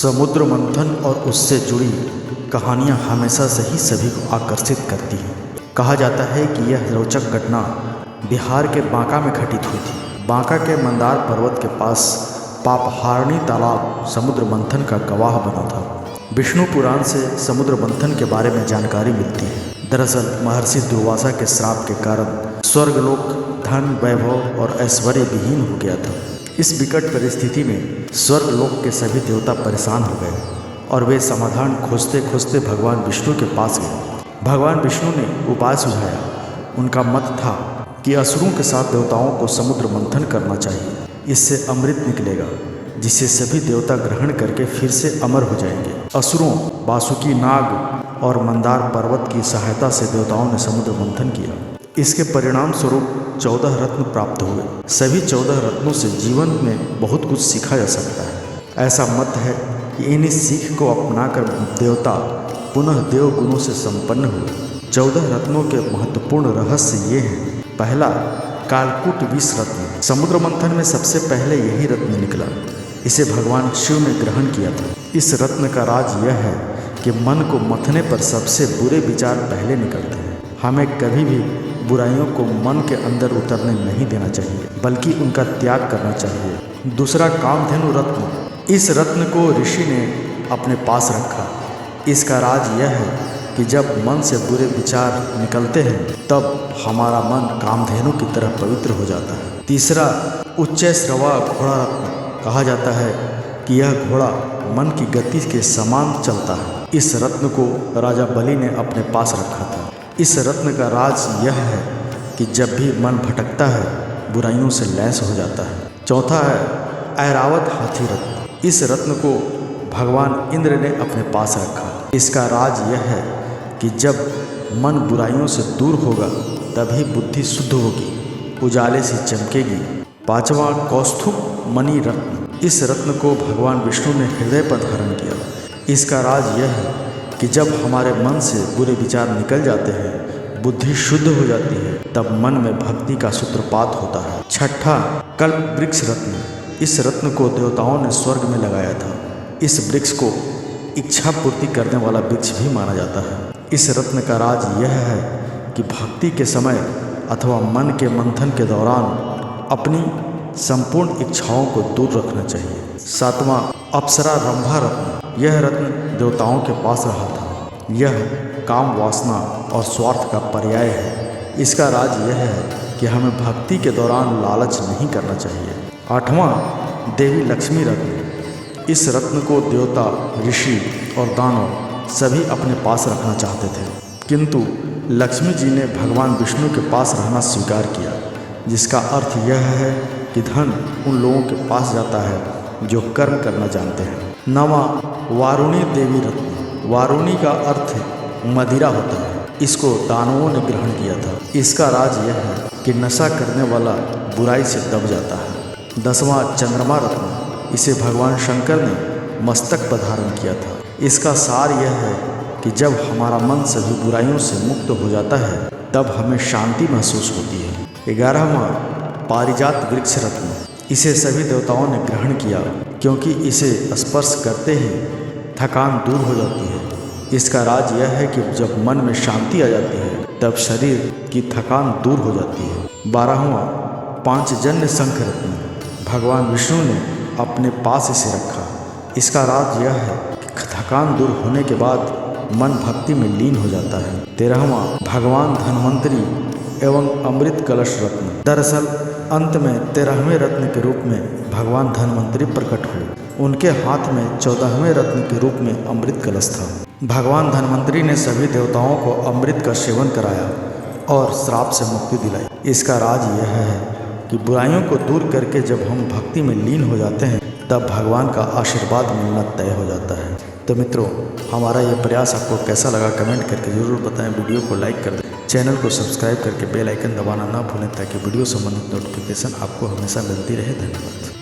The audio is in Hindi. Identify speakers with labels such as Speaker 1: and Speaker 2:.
Speaker 1: समुद्र मंथन और उससे जुड़ी कहानियाँ हमेशा से ही सभी को आकर्षित करती हैं। कहा जाता है कि यह रोचक घटना बिहार के बांका में घटित हुई थी। बांका के मंदार पर्वत के पास पापहारणी तालाब समुद्र मंथन का गवाह बना था। विष्णु पुराण से समुद्र मंथन के बारे में जानकारी मिलती है। दरअसल महर्षि दुर्वासा के श्राप के कारण स्वर्गलोक धन वैभव और ऐश्वर्य विहीन हो गया था। इस विकट परिस्थिति में स्वर्गलोक के सभी देवता परेशान हो गए और वे समाधान खोजते खोजते भगवान विष्णु के पास गए। भगवान विष्णु ने उपाय सुझाया। उनका मत था कि असुरों के साथ देवताओं को समुद्र मंथन करना चाहिए। इससे अमृत निकलेगा जिसे सभी देवता ग्रहण करके फिर से अमर हो जाएंगे। असुरों, वासुकी नाग और मंदार पर्वत की सहायता से देवताओं ने समुद्र मंथन किया। इसके परिणाम स्वरूप 14 रत्न प्राप्त हुए। सभी 14 रत्नों से जीवन में बहुत कुछ सीखा जा सकता है। ऐसा मत है कि इन्हीं सीख को अपनाकर देवता पुनः देव गुणों से संपन्न हुए। 14 रत्नों के महत्वपूर्ण रहस्य ये हैं। पहला, कालकूट विष रत्न। समुद्र मंथन में सबसे पहले यही रत्न निकला। इसे भगवान शिव ने ग्रहण किया था। इस रत्न का राज यह है कि मन को मथने पर सबसे बुरे विचार पहले निकलते हैं। हमें कभी भी बुराइयों को मन के अंदर उतरने नहीं देना चाहिए, बल्कि उनका त्याग करना चाहिए। दूसरा, कामधेनु रत्न। इस रत्न को ऋषि ने अपने पास रखा। इसका राज यह है कि जब मन से बुरे विचार निकलते हैं तब हमारा मन कामधेनु की तरह पवित्र हो जाता है। तीसरा, उच्चैःश्रवा घोड़ा रत्न। कहा जाता है कि यह घोड़ा मन की गति के समान चलता है। इस रत्न को राजा बलि ने अपने पास रखा था। इस रत्न का राज यह है कि जब भी मन भटकता है बुराइयों से लैस हो जाता है। चौथा है ऐरावत हाथी रत्न। इस रत्न को भगवान इंद्र ने अपने पास रखा। इसका राज यह है कि जब मन बुराइयों से दूर होगा तभी बुद्धि शुद्ध होगी, उजाले से चमकेगी। पांचवा, कौस्तुभ मणि रत्न। इस रत्न को भगवान विष्णु ने हृदय पर धारण किया। इसका राज यह है कि जब हमारे मन से बुरे विचार निकल जाते हैं, बुद्धि शुद्ध हो जाती है, तब मन में भक्ति का सूत्रपात होता है। छठा, कल्प वृक्ष रत्न। इस रत्न को देवताओं ने स्वर्ग में लगाया था। इस वृक्ष को इच्छा पूर्ति करने वाला वृक्ष भी माना जाता है। इस रत्न का राज यह है कि भक्ति के समय अथवा मन के मंथन के दौरान अपनी संपूर्ण इच्छाओं को दूर रखना चाहिए। सातवां, अप्सरा रंभा रत्न। यह रत्न देवताओं के पास रहा था। यह काम वासना और स्वार्थ का पर्याय है। इसका राज यह है कि हमें भक्ति के दौरान लालच नहीं करना चाहिए। आठवां, देवी लक्ष्मी रत्न। इस रत्न को देवता, ऋषि और दानव सभी अपने पास रखना चाहते थे, किंतु लक्ष्मी जी ने भगवान विष्णु के पास रहना स्वीकार किया, जिसका अर्थ यह है कि धन उन लोगों के पास जाता है जो कर्म करना जानते हैं। नवां, वारुणी देवी रत्न। वारुणी का अर्थ मदिरा होता है। इसको दानवों ने ग्रहण किया था। इसका राज यह है कि नशा करने वाला बुराई से दब जाता है। 10वां, चंद्रमा रत्न। इसे भगवान शंकर ने मस्तक पर धारण किया था। इसका सार यह है कि जब हमारा मन सभी बुराइयों से मुक्त हो जाता है तब हमें शांति महसूस होती है। 11वां, पारिजात वृक्ष रत्न। इसे सभी देवताओं ने ग्रहण किया क्योंकि इसे स्पर्श करते ही थकान दूर हो जाती है। इसका राज यह है कि जब मन में शांति आ जाती है तब शरीर की थकान दूर हो जाती है। 12वां, पांचजन्य शंख रत्न। भगवान विष्णु ने अपने पास इसे रखा। इसका राज यह है कि थकान दूर होने के बाद मन भक्ति में लीन हो जाता है। 13वां, भगवान धन्वंतरी एवं अमृत कलश रत्न। दरअसल अंत में 13वें रत्न के रूप में भगवान धन्वंतरी प्रकट हुए। उनके हाथ में 14वें रत्न के रूप में अमृत कलश था। भगवान धन्वंतरी ने सभी देवताओं को अमृत का सेवन कराया और श्राप से मुक्ति दिलाई। इसका राज यह है कि बुराइयों को दूर करके जब हम भक्ति में लीन हो जाते हैं तब भगवान का आशीर्वाद मिलना तय हो जाता है। तो मित्रों, हमारा यह प्रयास आपको कैसा लगा कमेंट करके ज़रूर बताएं। वीडियो को लाइक कर दें, चैनल को सब्सक्राइब करके बेल आइकन दबाना ना भूलें ताकि वीडियो संबंधित नोटिफिकेशन आपको हमेशा मिलती रहे। धन्यवाद।